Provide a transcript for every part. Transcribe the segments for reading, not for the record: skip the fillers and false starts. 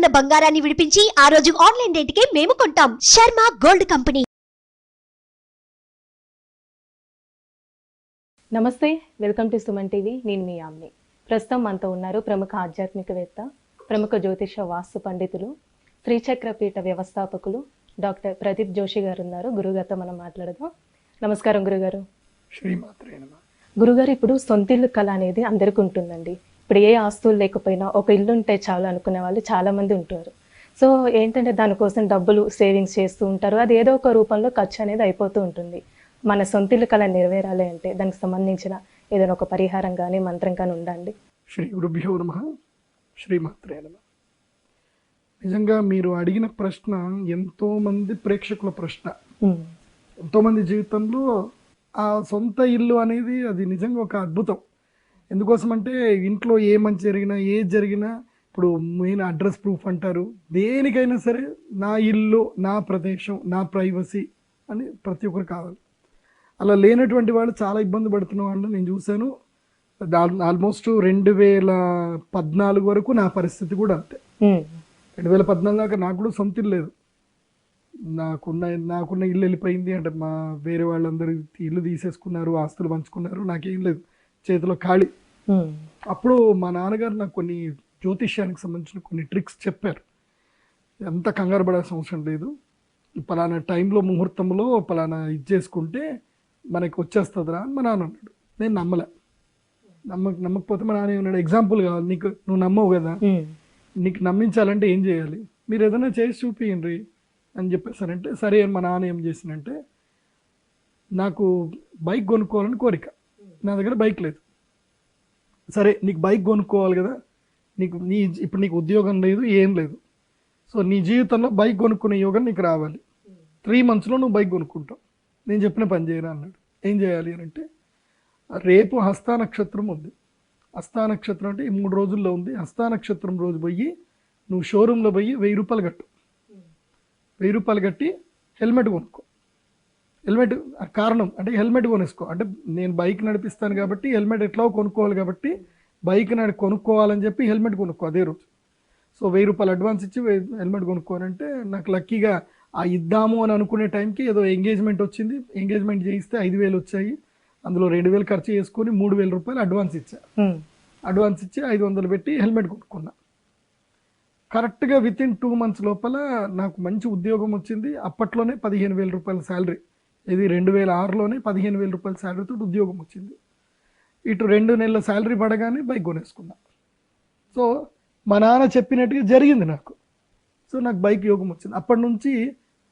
ఉన్న బంగారాన్ని విడిపించి ఆ రోజు ఆన్లైన్ రేటుకే మేము కొంటాం. Sharma gold company. నమస్తే, వెల్కమ్ టు సుమన్ టీవీ. నేను మీ ఆమ్ని. ప్రస్తుతం మనతో ఉన్నారు ప్రముఖ ఆధ్యాత్మికవేత్త, ప్రముఖ జ్యోతిష వాస్తు పండితులు, శ్రీచక్రపీఠ వ్యవస్థాపకులు డాక్టర్ ప్రదీప్ జోషి గారు ఉన్నారు. గురుగారితో మనం మాట్లాడదాం. నమస్కారం గురుగారు. శ్రీమాత్రే నమః. గురుగారు, ఇప్పుడు సొంతిల్లు కళ అనేది అందరికీ ఉంటుందండి. ఇప్పుడు ఏ ఆస్తులు లేకపోయినా ఒక ఇల్లు ఉంటే చాలు అనుకునే వాళ్ళు చాలా మంది ఉంటారు. సో ఏంటంటే దానికోసం డబ్బులు సేవింగ్స్ చేస్తూ ఉంటారు. అది ఏదో ఒక రూపంలో ఖర్చు అనేది అయిపోతూ ఉంటుంది. మన సొంతిల్లు కళ నెరవేరాలి అంటే దానికి సంబంధించిన ఏదైనా ఒక పరిహారం కానీ మంత్రం కానీ ఉండండి. శ్రీ గురుభ్యో నమః. శ్రీమాత్రే నమః. నిజంగా మీరు అడిగిన ప్రశ్న ఎంతో మంది ప్రేక్షకుల ప్రశ్న. ఎంతో మంది జీవితంలో ఆ సొంత ఇల్లు అనేది అది నిజంగా ఒక అద్భుతం. ఎందుకోసం అంటే ఇంట్లో ఏ మంచి జరిగినా ఏది జరిగినా ఇప్పుడు మెయిన్ అడ్రస్ ప్రూఫ్ అంటారు. దేనికైనా సరే నా ఇల్లు, నా ప్రదేశం, నా ప్రైవసీ అని ప్రతి ఒక్కరు కావాలి. అలా లేనటువంటి వాళ్ళు చాలా ఇబ్బంది పడుతున్న వాళ్ళు నేను చూశాను. ఆల్మోస్ట్ 2014 వరకు నా పరిస్థితి కూడా అంతే. 2014 దాకా నాకు కూడా సొంత ఇల్లు లేదు. నాకున్న ఇల్లు వెళ్ళిపోయింది. అంటే మా వేరే వాళ్ళందరూ ఇల్లు తీసేసుకున్నారు, ఆస్తులు పంచుకున్నారు, నాకేం లేదు, చేతిలో ఖాళీ. అప్పుడు మా నాన్నగారు నాకు కొన్ని జ్యోతిష్యానికి సంబంధించిన కొన్ని ట్రిక్స్ చెప్పారు. ఎంత కంగారు పడాల్సిన అవసరం లేదు, పలానా టైంలో ముహూర్తంలో పలానా ఇది చేసుకుంటే మనకి వచ్చేస్తుందిరా అని మా నాన్న అన్నాడు. నేను నమ్మకపోతే మా నాన్న ఏమన్నాడు, ఎగ్జాంపుల్ కావాలి నీకు, నువ్వు నమ్మవు కదా, నీకు నమ్మించాలంటే ఏం చేయాలి, మీరు ఏదైనా చేసి చూపియండి అని చెప్పేసారంటే సరే అని మా నాన్న ఏం చేసినంటే, నాకు బైక్ కొనుక్కోవాలని కోరిక, నా దగ్గర బైక్ లేదు. సరే నీకు బైక్ కొనుక్కోవాలి కదా, ఇప్పుడు నీకు ఉద్యోగం లేదు, ఏం లేదు, సో నీ జీవితంలో బైక్ కొనుక్కునే యోగం నీకు రావాలి, 3 monthsలో నువ్వు బైక్ కొనుక్కుంటావు, నేను చెప్పిన పని చేయరా అన్నాడు. ఏం చేయాలి అని అంటే, రేపు హస్తా నక్షత్రం ఉంది, హస్తా నక్షత్రం అంటే ఈ 3 రోజుల్లో ఉంది. హస్తా నక్షత్రం రోజు పోయి నువ్వు షోరూంలో పోయి 1000 రూపాయలు కట్టు, 1000 రూపాయలు కట్టి హెల్మెట్ కొనుక్కో. హెల్మెట్ కారణం అంటే హెల్మెట్ కొనేసుకో, అంటే నేను బైక్ నడిపిస్తాను కాబట్టి హెల్మెట్ ఎట్లా కొనుక్కోవాలి కాబట్టి బైక్ కొనుక్కోవాలని చెప్పి హెల్మెట్ కొనుక్కో అదే రోజు. సో 1000 రూపాయలు అడ్వాన్స్ ఇచ్చి హెల్మెట్ కొనుక్కోనంటే, నాకు లక్కీగా ఆ ఇద్దాము అని అనుకునే టైంకి ఏదో ఎంగేజ్మెంట్ వచ్చింది. ఎంగేజ్మెంట్ చేయిస్తే 5000 వచ్చాయి, అందులో 2000 ఖర్చు చేసుకొని 3000 రూపాయలు అడ్వాన్స్ ఇచ్చా. అడ్వాన్స్ ఇచ్చి 500 పెట్టి హెల్మెట్ కొనుక్కున్నా. కరెక్ట్గా వితిన్ 2 months లోపల నాకు మంచి ఉద్యోగం వచ్చింది. అప్పట్లోనే 15,000 రూపాయల శాలరీ, ఇది 2006లోనే 15,000 రూపాయల శాలరీతో ఉద్యోగం వచ్చింది. ఇటు 2 నెలల శాలరీ పడగానే బైక్ కొనేసుకున్నా. సో మా నాన్న చెప్పినట్టుగా జరిగింది నాకు. సో నాకు బైక్ యోగం వచ్చింది. అప్పటి నుంచి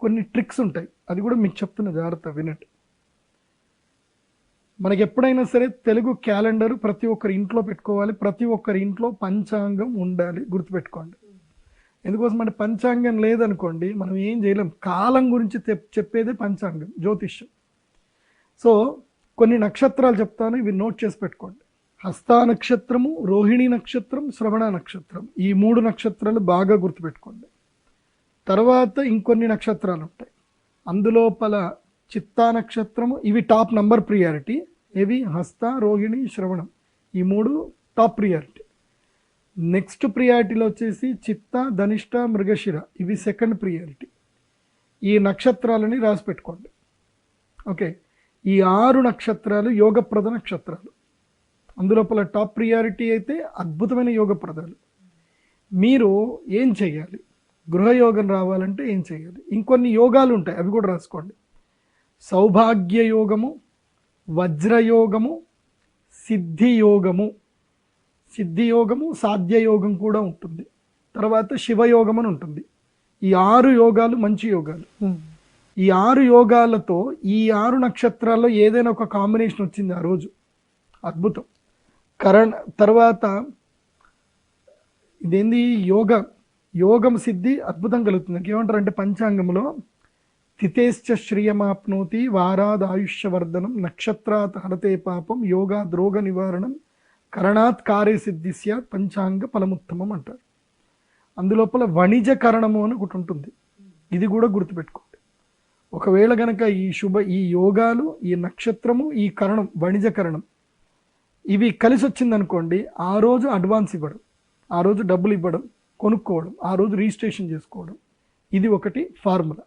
కొన్ని ట్రిక్స్ ఉంటాయి, అది కూడా మీకు చెప్తున్న, జాగ్రత్త వినండి. మనకి ఎప్పుడైనా సరే తెలుగు క్యాలెండర్ ప్రతి ఒక్కరి ఇంట్లో పెట్టుకోవాలి, ప్రతి ఒక్కరి ఇంట్లో పంచాంగం ఉండాలి, గుర్తుపెట్టుకోండి. ఎందుకోసం అంటే పంచాంగం లేదనుకోండి మనం ఏం చేయలేం. కాలం గురించి చెప్పేదే పంచాంగం, జ్యోతిష్యం. సో కొన్ని నక్షత్రాలు చెప్తాను, ఇవి నోట్ చేసి పెట్టుకోండి. హస్తా నక్షత్రము, రోహిణి నక్షత్రం, శ్రవణ నక్షత్రం, ఈ 3 నక్షత్రాలు బాగా గుర్తుపెట్టుకోండి. తర్వాత ఇంకొన్ని నక్షత్రాలు ఉంటాయి, అందులోపల చిత్తా నక్షత్రము, ఇవి టాప్ నంబర్ ప్రియారిటీ. ఇవి హస్త, రోహిణి, శ్రవణం, ఈ 3 టాప్ ప్రియారిటీ. నెక్స్ట్ ప్రియారిటీలో వచ్చేసి చిత్త, ధనిష్ట, మృగశిర, ఇవి సెకండ్ ప్రియారిటీ. ఈ నక్షత్రాలని రాసి పెట్టుకోండి. ఓకే, ఈ 6 నక్షత్రాలు యోగప్రద నక్షత్రాలు. అందులోపల టాప్ ప్రియారిటీ అయితే అద్భుతమైన యోగప్రదాలు. మీరు ఏం చేయాలి, గృహయోగం రావాలంటే ఏం చేయాలి, ఇంకొన్ని యోగాలు ఉంటాయి, అవి కూడా రాసుకోండి. సౌభాగ్య యోగము, వజ్రయోగము, సిద్ధియోగము, సాధ్యయోగం కూడా ఉంటుంది. తర్వాత శివయోగం అని ఉంటుంది. ఈ 6 యోగాలు మంచి యోగాలు. ఈ 6 యోగాలతో ఈ 6 నక్షత్రాల్లో ఏదైనా ఒక కాంబినేషన్ వచ్చింది ఆ రోజు, అద్భుతం. తర్వాత ఇదేంది, యోగం సిద్ధి అద్భుతం కలుగుతుంది. ఏమంటారంటే పంచాంగంలో తిథేశ్చ శ్రియమాప్నోతి వారాద్ ఆయుష్యవర్ధనం నక్షత్రాత్ హరతే పాపం యోగాద్ రోగ నివారణం కరణాత్ కార్య సిద్ధి స్యాత్ పంచాంగ ఫలముత్తమం అంటారు. అందులోపల వణిజకరణము అని ఒకటి ఉంటుంది, ఇది కూడా గుర్తుపెట్టుకోండి. ఒకవేళ గనక ఈ యోగాలు, ఈ నక్షత్రము, ఈ కరణం, వణిజకరణం, ఇవి కలిసి వచ్చిందనుకోండి, ఆ రోజు అడ్వాన్స్ ఇవ్వడం, ఆ రోజు డబ్బులు ఇవ్వడం, కొనుక్కోవడం, ఆ రోజు రిజిస్ట్రేషన్ చేసుకోవడం, ఇది ఒకటి ఫార్ములా.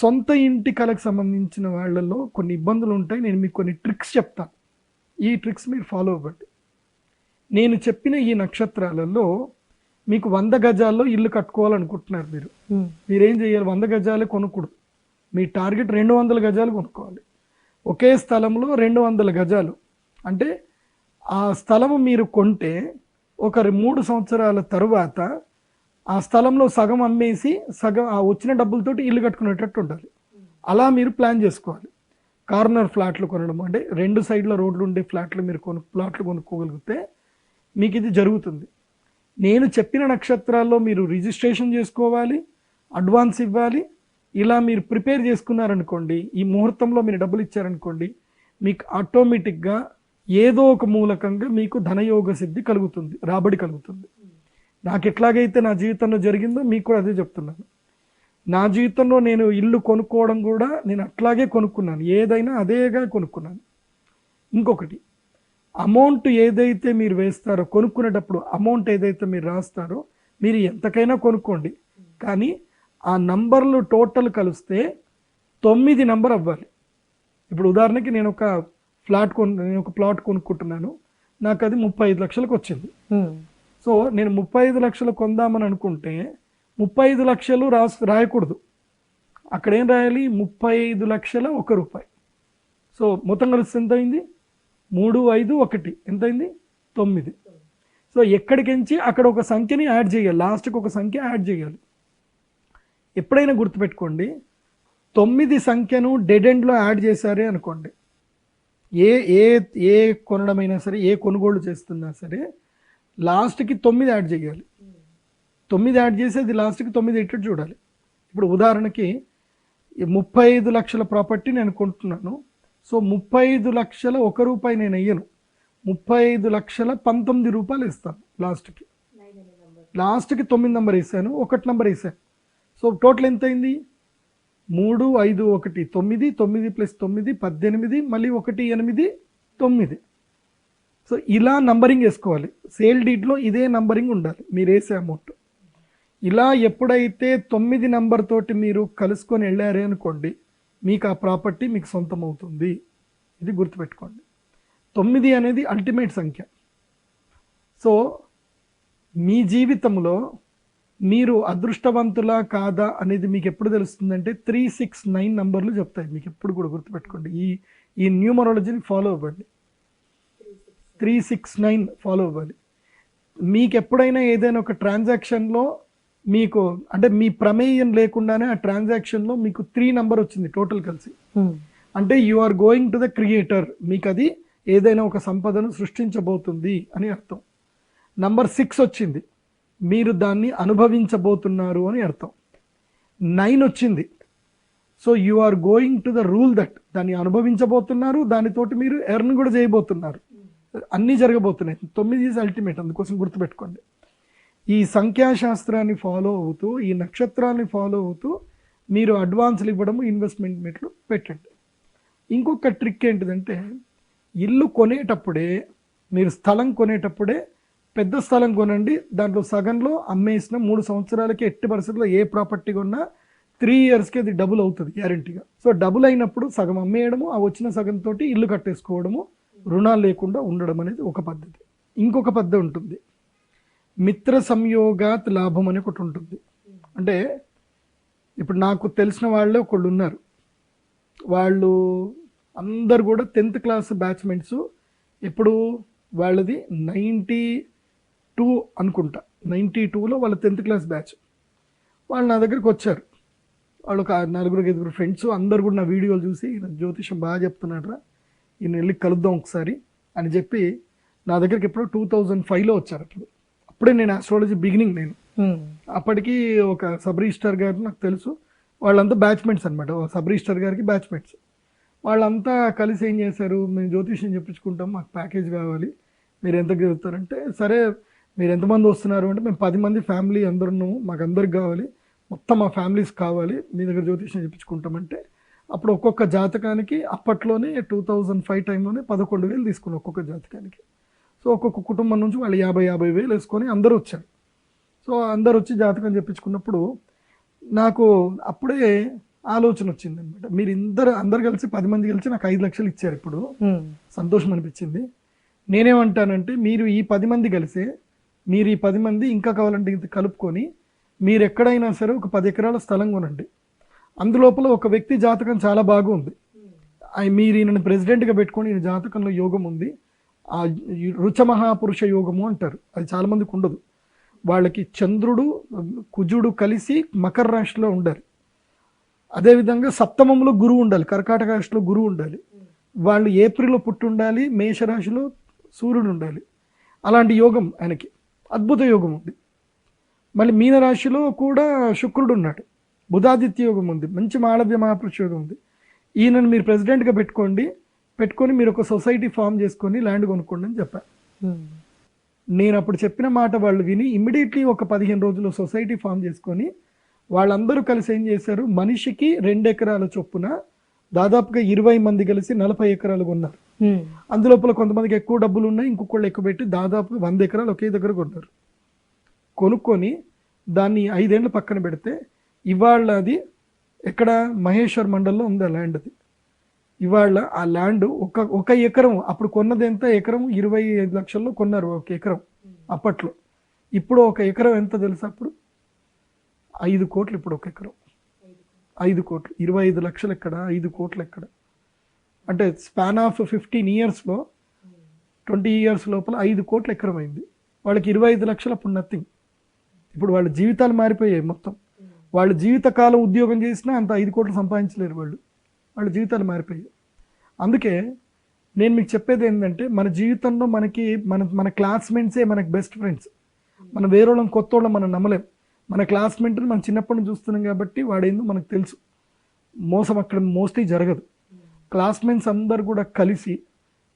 సొంత ఇంటి కళకు సంబంధించిన వాళ్ళల్లో కొన్ని ఇబ్బందులు ఉంటాయి. నేను మీకు కొన్ని ట్రిక్స్ చెప్తాను. ఈ ట్రిక్స్ మీరు ఫాలో అవ్వండి. నేను చెప్పిన ఈ నక్షత్రాలలో మీకు 100 గజాల్లో ఇల్లు కట్టుకోవాలనుకుంటున్నారు మీరేం చేయాలి? 100 గజాలే కొనుక్కూడదు. మీ టార్గెట్ 200 గజాలు కొనుక్కోవాలి. ఒకే స్థలంలో 200 గజాలు అంటే ఆ స్థలము మీరు కొంటే ఒక 3 సంవత్సరాల తరువాత ఆ స్థలంలో సగం అమ్మేసి సగం ఆ వచ్చిన డబ్బులతోటి ఇల్లు కట్టుకునేటట్టు ఉండాలి. అలా మీరు ప్లాన్ చేసుకోవాలి. కార్నర్ ఫ్లాట్లు కొనడం అంటే 2 సైడ్ల రోడ్లు ఉండే ఫ్లాట్లు మీరు ప్లాట్లు కొనుక్కోగలిగితే మీకు ఇది జరుగుతుంది. నేను చెప్పిన నక్షత్రాల్లో మీరు రిజిస్ట్రేషన్ చేసుకోవాలి, అడ్వాన్స్ ఇవ్వాలి. ఇలా మీరు ప్రిపేర్ చేసుకున్నారనుకోండి, ఈ ముహూర్తంలో మీరు డబ్బులు ఇచ్చారనుకోండి, మీకు ఆటోమేటిక్గా ఏదో ఒక మూలకంగా మీకు ధనయోగ సిద్ధి కలుగుతుంది, రాబడి కలుగుతుంది. నాకు ఎట్లాగైతే నా జీవితంలో జరిగిందో మీకు కూడా అదే చెప్తున్నాను. నా జీవితంలో నేను ఇల్లు కొనుక్కోవడం కూడా నేను అట్లాగే కొనుక్కున్నాను, ఏదైనా అదేగా కొనుక్కున్నాను. ఇంకొకటి, అమౌంట్ ఏదైతే మీరు వేస్తారో కొనుక్కునేటప్పుడు అమౌంట్ ఏదైతే మీరు రాస్తారో మీరు ఎంతకైనా కొనుక్కోండి, కానీ ఆ నంబర్లు టోటల్ కలిస్తే 9 నంబర్ అవ్వాలి. ఇప్పుడు ఉదాహరణకి నేను ఒక ప్లాట్ కొనుక్కుంటున్నాను, నాకు అది 35 లక్షలకు వచ్చింది. సో నేను 35 లక్షలు కొందామని అనుకుంటే 35 లక్షలు రాయకూడదు. అక్కడ ఏం రాయాలి? 35 లక్షల 1 రూపాయి. సో మొత్తం కలిసి ఎంత అయింది? 3, 5, 1 ఎంత అయింది? 9. సో ఎక్కడికించి అక్కడ ఒక సంఖ్యని యాడ్ చేయాలి, లాస్ట్కి ఒక సంఖ్య యాడ్ చేయాలి. ఎప్పుడైనా గుర్తుపెట్టుకోండి, 9 సంఖ్యను డెడ్ ఎండ్లో యాడ్ చేశారే అనుకోండి, ఏ ఏ ఏ కొనడమైనా సరే, ఏ కొనుగోలు చేస్తున్నా సరే లాస్ట్కి 9 యాడ్ చేయాలి. 9 యాడ్ చేసి అది లాస్ట్కి 9 ఇట్టు చూడాలి. ఇప్పుడు ఉదాహరణకి 35 లక్షల ప్రాపర్టీ నేను కొంటున్నాను. సో 35 లక్షల 1 రూపాయి నేను అయ్యను, 35 లక్షల 19 రూపాయలు ఇస్తాను. లాస్ట్కి 9 నెంబర్ వేసాను, 1 నెంబర్ వేసాను. సో టోటల్ ఎంత అయింది? 3, 5, 1, 9, 9 + 9 18, మళ్ళీ 1, 8, 9. సో ఇలా నంబరింగ్ వేసుకోవాలి. సేల్ డీడ్లో ఇదే నంబరింగ్ ఉండాలి మీరు వేసే అమౌంట్. ఇలా ఎప్పుడైతే 9 నెంబర్ తోటి మీరు కలుసుకొని వెళ్ళారే అనుకోండి, మీకు ఆ ప్రాపర్టీ మీకు సొంతం అవుతుంది. ఇది గుర్తుపెట్టుకోండి. 9 అనేది అల్టిమేట్ సంఖ్య. సో మీ జీవితంలో మీరు అదృష్టవంతులా కాదా అనేది మీకు ఎప్పుడు తెలుస్తుందంటే 369 నంబర్లు చెప్తాయి మీకు. ఎప్పుడు కూడా గుర్తుపెట్టుకోండి, ఈ న్యూమరాలజీని ఫాలో అవ్వండి. 369 ఫాలో అవ్వాలి. మీకు ఎప్పుడైనా ఏదైనా ఒక ట్రాన్సాక్షన్లో మీకు అంటే మీ ప్రమేయం లేకుండానే ఆ ట్రాన్సాక్షన్లో మీకు 3 నంబర్ వచ్చింది టోటల్ కలిసి, అంటే you are going to the creator, మీకు అది ఏదైనా ఒక సంపదను సృష్టించబోతుంది అని అర్థం. నంబర్ 6 వచ్చింది, మీరు దాన్ని అనుభవించబోతున్నారు అని అర్థం. 9 వచ్చింది, so you are going to the rule that, దాన్ని అనుభవించబోతున్నారు, దానితోటి మీరు ఎర్న్ కూడా చేయబోతున్నారు, అన్నీ జరగబోతున్నాయి. 9 ఈజ్ అల్టిమేట్, అందుకోసం గుర్తుపెట్టుకోండి. ఈ సంఖ్యాశాస్త్రాన్ని ఫాలో అవుతూ, ఈ నక్షత్రాన్ని ఫాలో అవుతూ మీరు అడ్వాన్స్లు ఇవ్వడము, ఇన్వెస్ట్మెంట్ మెట్లు పెట్టండి. ఇంకొక ట్రిక్ ఏంటిదంటే, ఇల్లు కొనేటప్పుడే మీరు స్థలం కొనేటప్పుడే పెద్ద స్థలం కొనండి. దాంట్లో సగంలో అమ్మేసిన 3 సంవత్సరాలకి ఎట్టి పరిస్థితుల్లో ఏ ప్రాపర్టీ కొన్నా 3 ఇయర్స్కి అది డబుల్ అవుతుంది గ్యారంటీగా. సో డబుల్ అయినప్పుడు సగం అమ్మేయడము, ఆ వచ్చిన సగంతో ఇల్లు కట్టేసుకోవడము, రుణాలు లేకుండా ఉండడం అనేది ఒక పద్ధతి. ఇంకొక పద్ధతి ఉంటుంది, మిత్ర సంయోగాత్ లాభం అని ఒకటి ఉంటుంది. అంటే ఇప్పుడు నాకు తెలిసిన వాళ్ళే ఒకళ్ళు ఉన్నారు, వాళ్ళు అందరు కూడా 10th క్లాస్ బ్యాచ్మెంట్స్. ఎప్పుడు వాళ్ళది 92 అనుకుంటా, 92లో వాళ్ళ 10th క్లాస్ బ్యాచ్. వాళ్ళు నా దగ్గరికి వచ్చారు, వాళ్ళు ఒక 4-5 ఫ్రెండ్స్, అందరు కూడా నా వీడియోలు చూసి జ్యోతిషం బాగా చెప్తున్నాడు, ఈయన వెళ్ళి కలుద్దాం ఒకసారి అని చెప్పి నా దగ్గరికి ఎప్పుడో 2005లో వచ్చారు. అప్పుడే నేను ఆస్ట్రాలజీ బిగినింగ్ నేను. అప్పటికి ఒక సబ్ రిజిస్టర్ గారు నాకు తెలుసు, వాళ్ళంతా బ్యాచ్మెంట్స్ అనమాట, సబ్ రిజిస్టర్ గారికి బ్యాచ్మెంట్స్. వాళ్ళంతా కలిసి ఏం చేశారు, మేము జ్యోతిష్యం చెప్పించుకుంటాం, మాకు ప్యాకేజ్ కావాలి, మీరు ఎంతకు చెప్తారంటే, సరే మీరు ఎంతమంది వస్తున్నారు అంటే, మేము 10 మంది ఫ్యామిలీ అందరూ, మాకు అందరికి కావాలి, మొత్తం మా ఫ్యామిలీస్ కావాలి, మీ దగ్గర జ్యోతిష్యం చెప్పించుకుంటామంటే, అప్పుడు ఒక్కొక్క జాతకానికి అప్పట్లోనే 2005 టైంలోనే 11,000 తీసుకున్నాం ఒక్కొక్క జాతకానికి. సో ఒక్కొక్క కుటుంబం నుంచి వాళ్ళు 50,000 వేసుకొని అందరూ వచ్చారు. సో అందరు వచ్చి జాతకం చెప్పించుకున్నప్పుడు నాకు అప్పుడే ఆలోచన వచ్చిందనమాట. మీరు అందరు కలిసి 10 మంది కలిసి నాకు 5 లక్షలు ఇచ్చారు. ఇప్పుడు సంతోషం అనిపించింది. నేనేమంటానంటే మీరు ఈ 10 మంది కలిసే మీరు ఈ 10 మంది ఇంకా కావాలంటే ఇది కలుపుకొని మీరు ఎక్కడైనా సరే ఒక 10 ఎకరాల స్థలం కొనండి. అందులోపల ఒక వ్యక్తి జాతకం చాలా బాగుంది, మీరు ఈయనని ప్రెసిడెంట్గా పెట్టుకొని ఈయన జాతకంలో యోగం ఉంది, ఆ రుచ మహాపురుష యోగము అంటారు. అది చాలా మందికి ఉండదు. వాళ్ళకి చంద్రుడు కుజుడు కలిసి మకర రాశిలో ఉండాలి. అదేవిధంగా సప్తమంలో గురువు ఉండాలి, కర్కాటక రాశిలో గురువు ఉండాలి. వాళ్ళు ఏప్రిల్లో పుట్టి ఉండాలి, మేషరాశిలో సూర్యుడు ఉండాలి. అలాంటి యోగం ఆయనకి అద్భుత యోగం ఉంది. మళ్ళీ మీనరాశిలో కూడా శుక్రుడు ఉన్నాడు, బుధాదిత్య యోగం ఉంది, మంచి మాళవ్య మహాపురుష యోగం ఉంది. ఈయనను మీరు ప్రెసిడెంట్గా పెట్టుకొని మీరు ఒక సొసైటీ ఫామ్ చేసుకొని ల్యాండ్ కొనుక్కోండి అని చెప్పాను. నేను అప్పుడు చెప్పిన మాట వాళ్ళు విని ఇమ్మీడియట్లీ ఒక 15 రోజుల్లో సొసైటీ ఫామ్ చేసుకొని వాళ్ళందరూ కలిసి ఏం చేశారు, మనిషికి 2 ఎకరాల చొప్పున దాదాపుగా 20 మంది కలిసి 40 ఎకరాలు కొన్నారు. అందులోపల కొంతమందికి ఎక్కువ డబ్బులు ఉన్నాయి, ఇంకొకళ్ళు ఎక్కువ పెట్టి దాదాపుగా 100 ఎకరాలు ఒకే దగ్గర కొన్నారు. కొనుక్కొని దాన్ని 5 ఏళ్ళు పక్కన పెడితే ఇవాళ అది ఎక్కడ మహేశ్వర్ మండల్లో ఉంది ఆ ల్యాండ్. అది ఇవాళ ఆ ల్యాండ్ ఒక ఎకరం అప్పుడు కొన్నది ఎంత, ఎకరం 25 లక్షల్లో కొన్నారు ఒక ఎకరం అప్పట్లో. ఇప్పుడు ఒక ఎకరం ఎంత తెలుసా, అప్పుడు 5 కోట్లు. ఇప్పుడు ఒక ఎకరం 5 కోట్లు. 25 లక్షలు ఎక్కడ, 5 కోట్లు ఎక్కడ? అంటే స్పాన్ ఆఫ్ 15 ఇయర్స్లో 20 ఇయర్స్ లోపల 5 కోట్ల ఎకరం అయింది. వాళ్ళకి 25 లక్షలు అప్పుడు నథింగ్. ఇప్పుడు వాళ్ళ జీవితాలు మారిపోయాయి మొత్తం. వాళ్ళు జీవితకాలం ఉద్యోగం చేసినా అంత 5 కోట్లు సంపాదించలేరు వాళ్ళ జీవితాలు మారిపోయాయి. అందుకే నేను మీకు చెప్పేది ఏంటంటే మన జీవితంలో మన క్లాస్మేట్సే మనకి బెస్ట్ ఫ్రెండ్స్. మన వేరేళ్ళం కొత్త వాళ్ళం మనం నమ్మలేం. మన క్లాస్మేట్ని మనం చిన్నప్పటి నుంచి చూస్తున్నాం కాబట్టి వాడేందో మనకు తెలుసు. మోసం అక్కడ మోస్ట్లీ జరగదు. క్లాస్మేట్స్ అందరు కూడా కలిసి,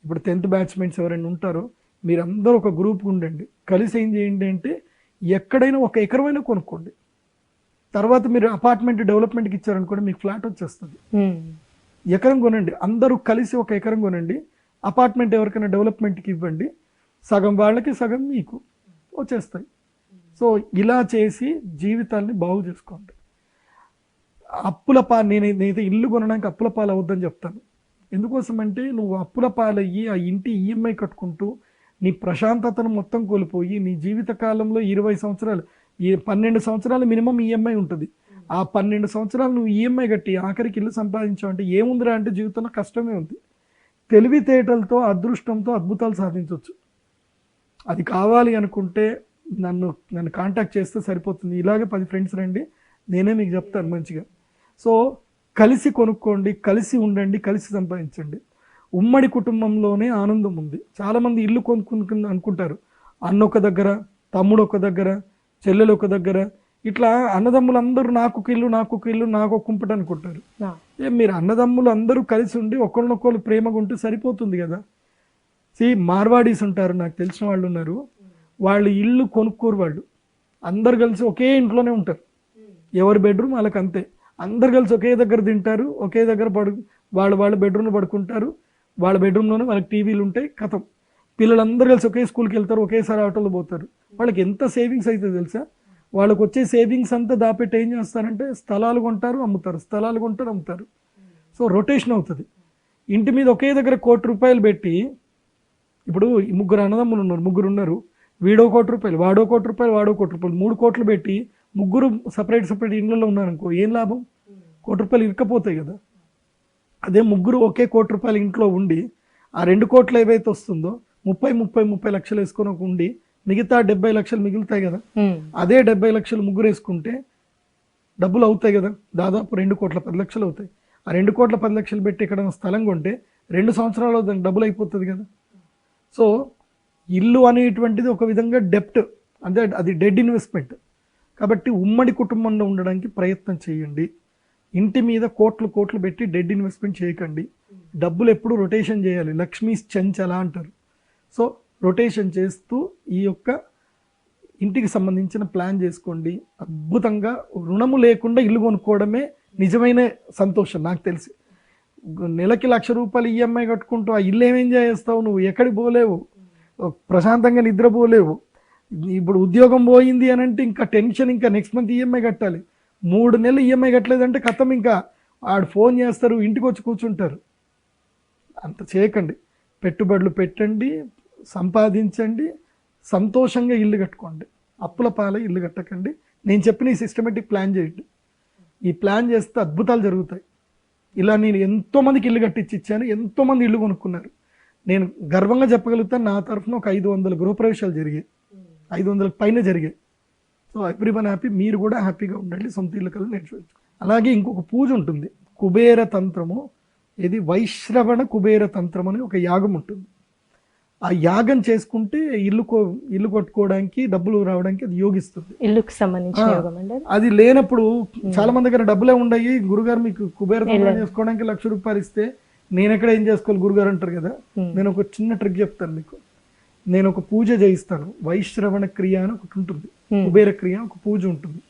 ఇప్పుడు 10th బ్యాచ్మేట్స్ ఎవరైనా ఉంటారో మీరందరూ ఒక గ్రూప్ ఉండండి, కలిసి ఏం చేయండి అంటే ఎక్కడైనా ఒక ఎకరమైనా కొనుక్కోండి. తర్వాత మీరు అపార్ట్మెంట్ డెవలప్మెంట్కి ఇచ్చారనుకోండి, మీకు ఫ్లాట్ వచ్చేస్తుంది. ఎకరం కొనండి, అందరూ కలిసి ఒక ఎకరం కొనండి. అపార్ట్మెంట్ ఎవరికైనా డెవలప్మెంట్కి ఇవ్వండి, సగం వాళ్ళకి సగం మీకు వచ్చేస్తాయి. సో ఇలా చేసి జీవితాన్ని బాగు చేసుకోండి. నేనైతే ఇల్లు కొనడానికి అప్పుల పాలు అవద్దని చెప్తాను. ఎందుకోసం అంటే నువ్వు అప్పుల పాలయ్యి ఆ ఇంటి ఈఎంఐ కట్టుకుంటూ నీ ప్రశాంతతను మొత్తం కోల్పోయి నీ జీవిత కాలంలో 20 సంవత్సరాలు 12 సంవత్సరాలు మినిమం ఈఎంఐ ఉంటుంది. ఆ 12 సంవత్సరాలు నువ్వు ఈఎంఐ కట్టి ఆఖరికి ఇల్లు సంపాదించావు అంటే ఏముందిరా అంటే జీవితంలో కష్టమే ఉంది. తెలివితేటలతో అదృష్టంతో అద్భుతాలు సాధించవచ్చు. అది కావాలి అనుకుంటే నన్ను కాంటాక్ట్ చేస్తే సరిపోతుంది. ఇలాగే 10 ఫ్రెండ్స్ రండి, నేనే మీకు చెప్తాను మంచిగా. సో కలిసి కొనుక్కోండి, కలిసి ఉండండి, కలిసి సంపాదించండి. ఉమ్మడి కుటుంబంలోనే ఆనందం ఉంది. చాలామంది ఇల్లు కొనుక్కుంటుంది అనుకుంటారు, అన్న ఒక దగ్గర, తమ్ముడు ఒక దగ్గర, చెల్లెలు ఒక దగ్గర, ఇట్లా అన్నదమ్ములు అందరూ నాకు ఒక ఇల్లు నాకు కుంపట అనుకుంటారు. మీరు అన్నదమ్ములు అందరూ కలిసి ఉండి ఒకరినొకరు ప్రేమగా ఉంటే సరిపోతుంది కదా. మార్వాడీస్ ఉంటారు, నాకు తెలిసిన వాళ్ళు ఉన్నారు, వాళ్ళు ఇల్లు కొనుక్కోరు. వాళ్ళు అందరు కలిసి ఒకే ఇంట్లోనే ఉంటారు, ఎవరి బెడ్రూమ్ వాళ్ళకి అంతే. అందరు కలిసి ఒకే దగ్గర తింటారు, ఒకే దగ్గర వాళ్ళ బెడ్రూమ్లో పడుకుంటారు, వాళ్ళ బెడ్రూమ్లోనే వాళ్ళకి టీవీలు ఉంటాయి, కథం. పిల్లలందరూ కలిసి ఒకే స్కూల్కి వెళ్తారు, ఒకేసారి ఆటోలో పోతారు. వాళ్ళకి ఎంత సేవింగ్స్ అవుతుంది తెలుసా? వాళ్ళకి వచ్చే సేవింగ్స్ అంతా దాపెట్టి ఏం చేస్తారంటే స్థలాలు కొంటారు, అమ్ముతారు, స్థలాలు కొంటారు, అమ్ముతారు. సో రొటేషన్ అవుతుంది. ఇంటి మీద ఒకే దగ్గర ₹1,00,00,000 పెట్టి, ఇప్పుడు 3 అన్నదమ్ములు ఉన్నారు, 3 ఉన్నారు, వీడో ₹1,00,00,000, వాడో ₹1,00,00,000, వాడో ₹1,00,00,000, 3 కోట్లు పెట్టి 3 సపరేట్ ఇళ్ళలో ఉన్నారనుకో, ఏం లాభం? ₹1,00,00,000 ఇరకపోతాయి కదా. అదే 3 ఒకే ₹1,00,00,000 ఇంట్లో ఉండి ఆ 2 కోట్లు ఏవైతే వస్తుందో 30 లక్షలు వేసుకొని ఉండి మిగతా 70 లక్షలు మిగులుతాయి కదా. అదే 70 లక్షలు 3 వేసుకుంటే డబ్బులు అవుతాయి కదా, దాదాపు 2,10,00,000 అవుతాయి. ఆ 2,10,00,000 పెట్టి ఇక్కడ స్థలం కొంటే 2 సంవత్సరాలు దానికి డబ్బులు అయిపోతుంది కదా. సో ఇల్లు అనేటువంటిది ఒక విధంగా డెప్ట్, అంటే అది డెడ్ ఇన్వెస్ట్మెంట్. కాబట్టి ఉమ్మడి కుటుంబంలో ఉండడానికి ప్రయత్నం చేయండి. ఇంటి మీద కోట్లు పెట్టి డెడ్ ఇన్వెస్ట్మెంట్ చేయకండి. డబ్బులు ఎప్పుడు రొటేషన్ చేయాలి, లక్ష్మీ చంచల అంటారు. సో రొటేషన్ చేస్తూ ఈ యొక్క ఇంటికి సంబంధించిన ప్లాన్ చేసుకోండి. అద్భుతంగా రుణము లేకుండా ఇల్లు కొనుక్కోవడమే నిజమైన సంతోషం. నాకు తెలిసి నెలకి ₹1,00,000 ఈఎంఐ కట్టుకుంటూ ఆ ఇల్లు ఏం ఎంజాయ్ చేస్తావు, నువ్వు ఎక్కడికి పోలేవు. ప్రశాంతంగా నిద్రపోలేవు. ఇప్పుడు ఉద్యోగం పోయింది అని అంటే ఇంకా టెన్షన్, ఇంకా నెక్స్ట్ మంత్ ఈఎంఐ కట్టాలి. 3 నెలలు ఈఎంఐ కట్టలేదంటే కథం, ఇంకా ఆడు ఫోన్ చేస్తారు, ఇంటికి వచ్చి కూర్చుంటారు. అంత చేయకండి. పెట్టుబడులు పెట్టండి, సంపాదించండి, సంతోషంగా ఇల్లు కట్టుకోండి. అప్పుల పాలై ఇల్లు కట్టకండి. నేను చెప్పిన ఈ సిస్టమేటిక్ ప్లాన్ చేయండి. ఈ ప్లాన్ చేస్తే అద్భుతాలు జరుగుతాయి. ఇలా నేను ఎంతోమందికి ఇల్లు కట్టించి ఇచ్చాను, ఎంతోమంది ఇల్లు కొనుక్కున్నారు. నేను గర్వంగా చెప్పగలుగుతాను, నా తరఫున ఒక 500 గృహప్రవేశాలు జరిగాయి, 500 పైన జరిగాయి. So everyone happy. మీరు కూడా హ్యాపీగా ఉండండి, సొంత ఇల్లు కల్లా నేర్చుకోవచ్చు. అలాగే ఇంకొక పూజ ఉంటుంది, కుబేర తంత్రము. ఇది వైశ్రవణ కుబేర తంత్రం అని ఒక యాగం ఉంటుంది. ఆ యాగం చేసుకుంటే ఇల్లు కొట్టుకోవడానికి, డబ్బులు రావడానికి అది యోగిస్తుంది. ఇల్లుకి సంబంధించిన యోగం అండి అది. అది లేనప్పుడు చాలా మంది దగ్గర డబ్బులే ఉండయి, గురుగారు మీకు కుబేర తంత్రం చేసుకోవడానికి 1,00,000 రూపాయలు ఇస్తే నేను ఎక్కడ ఏం చేసుకోవాలి గురుగారు అంటారు కదా. నేను ఒక చిన్న ట్రిక్ చెప్తాను మీకు. నేను ఒక పూజ చేయిస్తాను, వైశ్రవణ క్రియ అని ఒకటి ఉంటుంది, కుబేర క్రియ ఒక పూజ ఉంటుంది.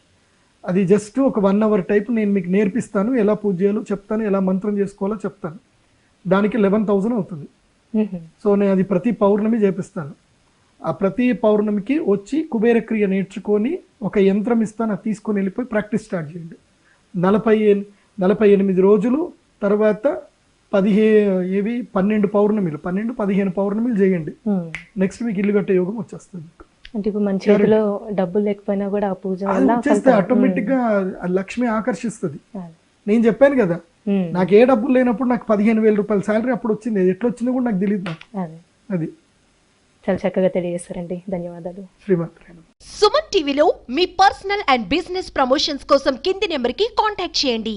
అది జస్ట్ ఒక 1 hour టైప్ నేను మీకు నేర్పిస్తాను, ఎలా పూజ చేయాలో చెప్తాను, ఎలా మంత్రం చేసుకోవాలో చెప్తాను. దానికి 11,000 అవుతుంది. సో నేను అది ప్రతి పౌర్ణమి చేపిస్తాను. ఆ ప్రతి పౌర్ణమికి వచ్చి కుబేర క్రియ నేర్చుకొని ఒక యంత్రం ఇస్తాను, అది తీసుకొని వెళ్ళిపోయి ప్రాక్టీస్ స్టార్ట్ చేయండి. 48 రోజులు తర్వాత 12 పౌర్ణమిలు, 12-15 పౌర్ణమిలు చేయండి. నెక్స్ట్ మీకు ఇల్లు కట్టే యోగం వచ్చేస్తుంది. అంటే ఇప్పుడు మన చేతిలో డబ్బులు లేకపోయినా కూడా ఆ పూజ వల్ల చేస్తే ఆటోమేటిక్ గా లక్ష్మి ఆకర్షిస్తుంది. నేను చెప్పాను కదా, నాకు ఏ డబ్బులు లేనప్పుడు నాకు 15,000 రూపాయల శాలరీ అప్పుడు వచ్చింది. అది ఎట్లా వచ్చిందో కూడా నాకు తెలియదు. అది చాలా చక్కగా తెలియజేస్తారండి, ధన్యవాదాలు. శ్రీమాత్రే. సుమన్ టీవీలో మీ పర్సనల్ అండ్ బిజినెస్ ప్రమోషన్స్ కోసం కింది నెంబర్కి కాంటాక్ట్ చేయండి.